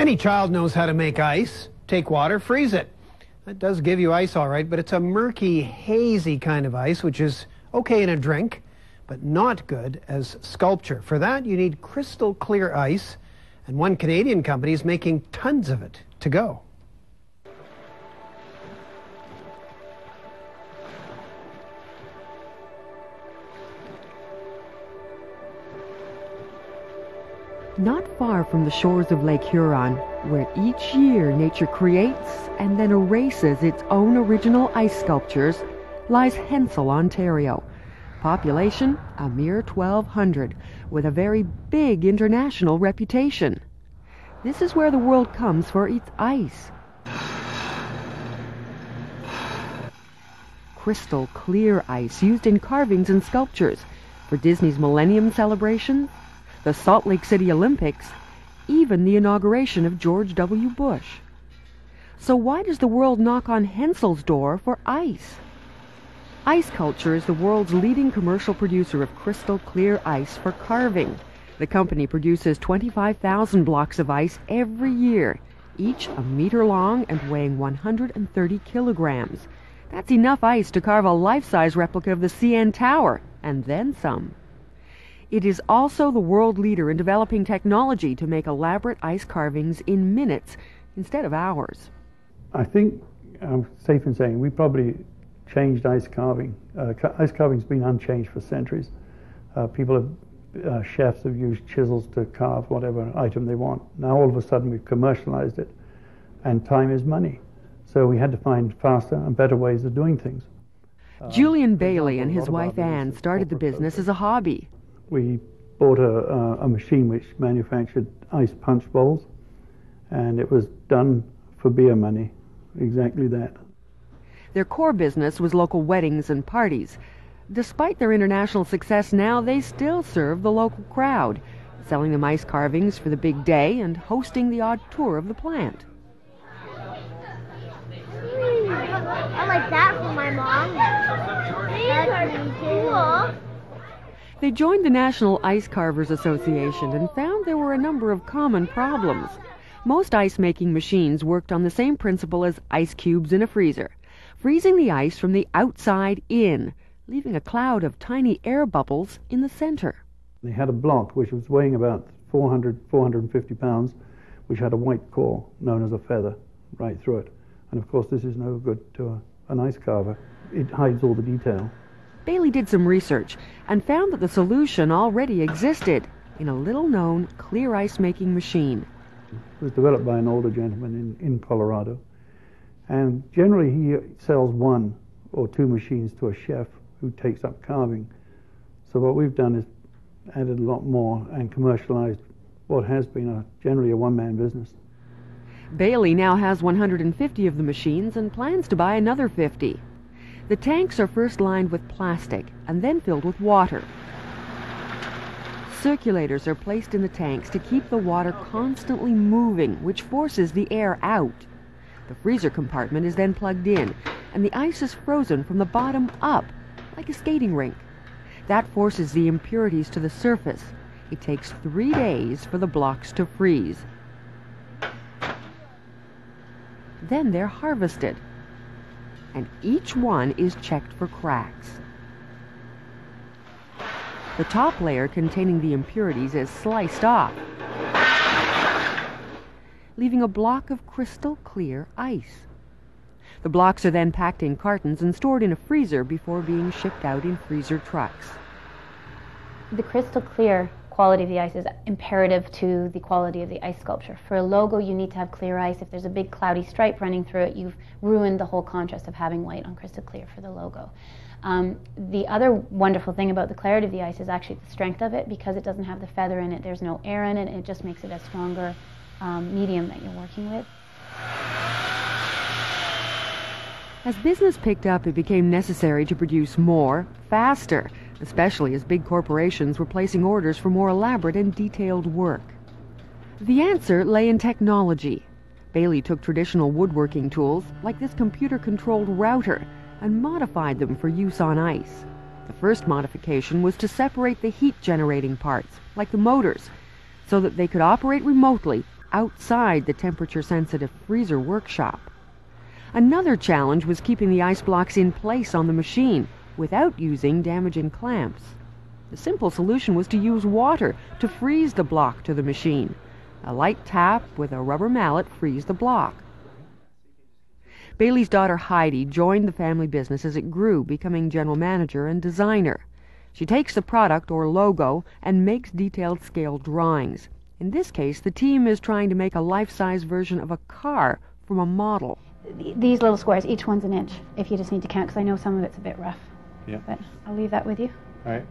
Any child knows how to make ice. Take water, freeze it. That does give you ice all right, but it's a murky, hazy kind of ice, which is okay in a drink, but not good as sculpture. For that, you need crystal clear ice, and one Canadian company is making tons of it to go. Not far from the shores of Lake Huron, where each year nature creates and then erases its own original ice sculptures, lies Hensel, Ontario. Population, a mere 1,200, with a very big international reputation. This is where the world comes for its ice. Crystal clear ice used in carvings and sculptures for Disney's Millennium Celebration, the Salt Lake City Olympics, even the inauguration of George W. Bush. So why does the world knock on Hensel's door for ice? Iceculture is the world's leading commercial producer of crystal clear ice for carving. The company produces 25,000 blocks of ice every year, each a meter long and weighing 130 kilograms. That's enough ice to carve a life-size replica of the CN Tower, and then some. It is also the world leader in developing technology to make elaborate ice carvings in minutes instead of hours. I think I'm safe in saying we probably changed ice carving. Ice carving's been unchanged for centuries. Chefs have used chisels to carve whatever item they want. Now all of a sudden we've commercialized it, and time is money. So we had to find faster and better ways of doing things. Julian Bailey and his wife Anne started the business as a hobby. We bought a machine which manufactured ice punch bowls, and it was done for beer money, exactly that. Their core business was local weddings and parties. Despite their international success now, they still serve the local crowd, selling them ice carvings for the big day and hosting the odd tour of the plant. I like that for my mom. That's cool. They joined the National Ice Carvers Association and found there were a number of common problems. Most ice-making machines worked on the same principle as ice cubes in a freezer, freezing the ice from the outside in, leaving a cloud of tiny air bubbles in the center. They had a block which was weighing about 450 pounds, which had a white core known as a feather right through it. And of course this is no good to an ice carver. It hides all the detail. Bailey did some research and found that the solution already existed in a little-known clear ice-making machine. It was developed by an older gentleman in Colorado, and generally he sells one or two machines to a chef who takes up carving. So what we've done is added a lot more and commercialized what has been generally a one-man business. Bailey now has 150 of the machines and plans to buy another 50. The tanks are first lined with plastic and then filled with water. Circulators are placed in the tanks to keep the water constantly moving, which forces the air out. The freezer compartment is then plugged in, and the ice is frozen from the bottom up, like a skating rink. That forces the impurities to the surface. It takes 3 days for the blocks to freeze. Then they're harvested, and each one is checked for cracks. The top layer containing the impurities is sliced off, leaving a block of crystal clear ice. The blocks are then packed in cartons and stored in a freezer before being shipped out in freezer trucks. The crystal clear quality of the ice is imperative to the quality of the ice sculpture. For a logo, you need to have clear ice. If there's a big cloudy stripe running through it, you've ruined the whole contrast of having white on crystal clear for the logo. The other wonderful thing about the clarity of the ice is actually the strength of it. Because it doesn't have the feather in it, there's no air in it, it just makes it a stronger medium that you're working with. As business picked up, it became necessary to produce more, faster, especially as big corporations were placing orders for more elaborate and detailed work. The answer lay in technology. Bailey took traditional woodworking tools, like this computer-controlled router, and modified them for use on ice. The first modification was to separate the heat-generating parts, like the motors, so that they could operate remotely outside the temperature-sensitive freezer workshop. Another challenge was keeping the ice blocks in place on the machine without using damaging clamps. The simple solution was to use water to freeze the block to the machine. A light tap with a rubber mallet frees the block. Bailey's daughter Heidi joined the family business as it grew, becoming general manager and designer. She takes the product or logo and makes detailed scale drawings. In this case, the team is trying to make a life-size version of a car from a model. These little squares, each one's an inch, if you just need to count, because I know some of it's a bit rough. Yeah. But I'll leave that with you. All right.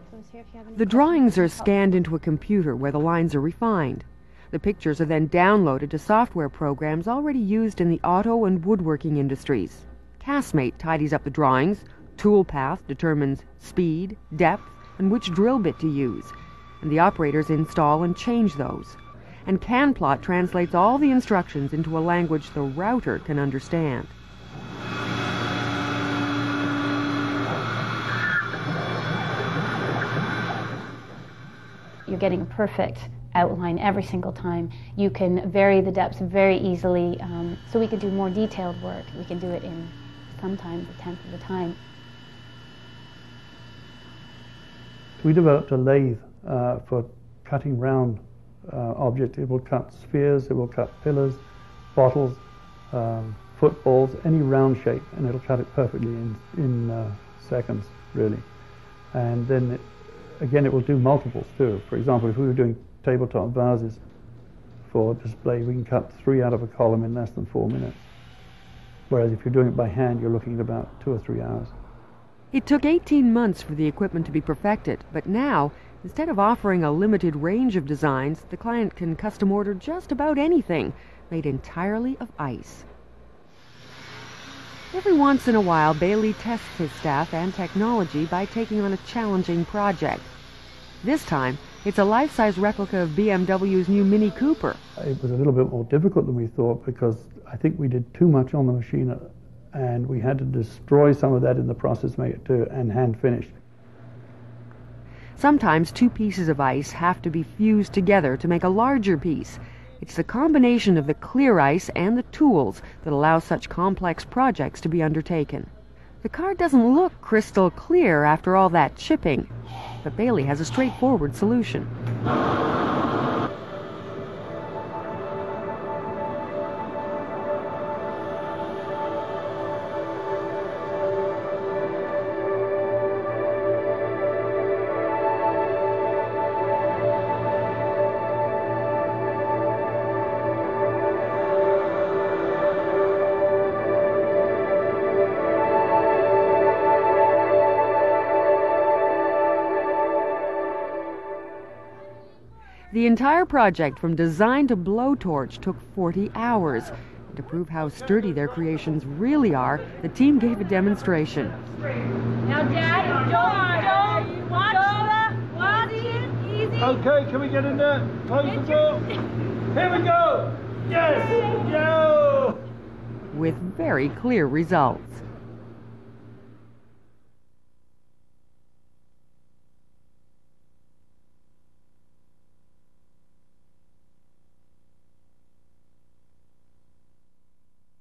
The drawings are scanned into a computer where the lines are refined. The pictures are then downloaded to software programs already used in the auto and woodworking industries. Castmate tidies up the drawings, Toolpath determines speed, depth, and which drill bit to use, and the operators install and change those. And CanPlot translates all the instructions into a language the router can understand. You're getting a perfect outline every single time. You can vary the depths very easily, so we can do more detailed work. We can do it in sometimes a tenth of the time. We developed a lathe for cutting round objects. It will cut spheres, it will cut pillars, bottles, footballs, any round shape, and it'll cut it perfectly in seconds, really. And then again, it will do multiples too. For example, if we were doing tabletop vases for display, we can cut 3 out of a column in less than 4 minutes. Whereas if you're doing it by hand, you're looking at about 2 or 3 hours. It took 18 months for the equipment to be perfected, but now, instead of offering a limited range of designs, the client can custom order just about anything, made entirely of ice. Every once in a while, Bailey tests his staff and technology by taking on a challenging project. This time, it's a life-size replica of BMW's new Mini Cooper. It was a little bit more difficult than we thought because I think we did too much on the machine and we had to destroy some of that in the process, make it to and hand finish. Sometimes 2 pieces of ice have to be fused together to make a larger piece. It's the combination of the clear ice and the tools that allows such complex projects to be undertaken. The car doesn't look crystal clear after all that chipping, but Bailey has a straightforward solution. The entire project, from design to blowtorch, took 40 hours. And to prove how sturdy their creations really are, the team gave a demonstration. Now, Dad, don't watch it, easy. Okay, can we get in there? Close the door. Here we go. Yes. Yo. With very clear results.